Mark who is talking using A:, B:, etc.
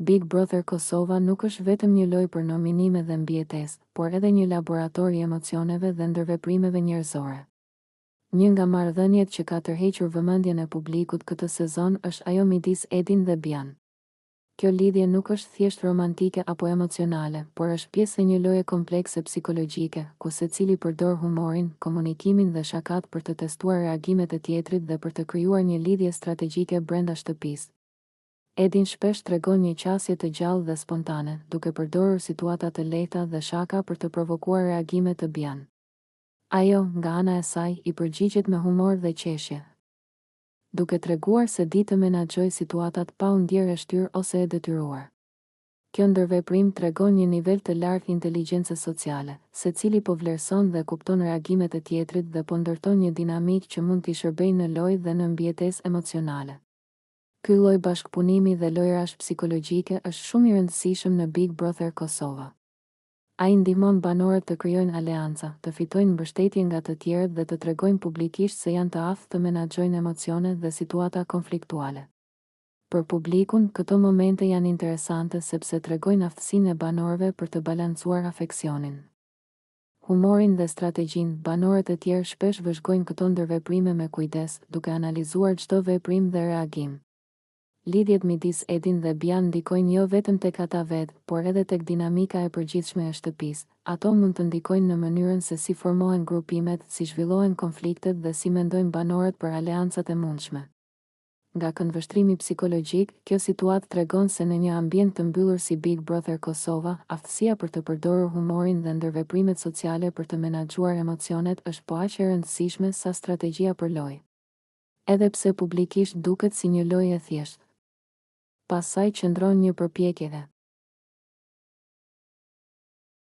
A: Big Brother Kosova nuk është vetëm një lojë për nominime dhe mbijetesë, por edhe një laborator i emocioneve dhe ndërveprimeve njerëzore. Një nga marrëdhëniet që ka tërhequr vëmendjen e publikut këtë sezon është ajo midis Edin dhe Bian. Kjo lidhje nuk është thjesht romantike apo emocionale, por është pjesë e një loje komplekse psikologjike, ku secili përdor humorin, komunikimin dhe shakat për të testuar reagimet e tjetrit dhe për të krijuar një lidhje strategjike brenda shtëpisë. Edin shpesh tregon një qasje të gjallë dhe spontane, duke përdorur situata të lehta dhe shaka për të provokuar reagime të Bian. Ajo, nga ana e saj, i përgjigjet me humor dhe qeshje, duke treguar se di të menaxhojë situatat pa u ndjerë e shtyrë ose e detyruar. Kjo ndërveprim tregon një nivel të lartë inteligjencë sociale, secili po vlerëson dhe kupton reagimet e tjetrit dhe po ndërton një dinamikë që mund t'i shërbejë në lojë dhe në mbijetesë emocionale. Ky lloj bashkëpunimi dhe lojërash psikologjike është shumë i rëndësishëm në Big Brother Kosova. Ai ndihmon banorët të krijojnë aleanca, të fitojnë mbështetje nga të tjerët dhe të tregojnë publikisht se janë të aftë të menaxhojnë emocione dhe situata konfliktuale. Për publikun, këto momente janë interesante sepse tregojnë aftësinë e banorëve për të balancuar afeksionin. Humorin dhe strategjinë, banorët e tjerë shpesh vëzhgojnë këto ndërveprime me kujdes, duke analizuar çdo veprim dhe reagim. Lidhjet midis Edin dhe Bian ndikojnë jo vetëm tek ata vetë, por edhe tek dinamika e përgjithshme e shtëpisë. Ato mund të ndikojnë në mënyrën se si formohen grupimet, si zhvillohen konfliktet dhe si mendojnë banorët për aleancat e mundshme. Nga këndvështrimi psikologjik, kjo situatë tregon se në një ambient të mbyllur si Big Brother Kosova, aftësia për të përdorur humorin dhe ndërveprimet sociale për të menaxhuar emocionet është po aq e rëndësishme sa strategjia për lojë. Edhe pse publikisht duket si një lojë e thjeshtë, pas saj qëndron një përpjekje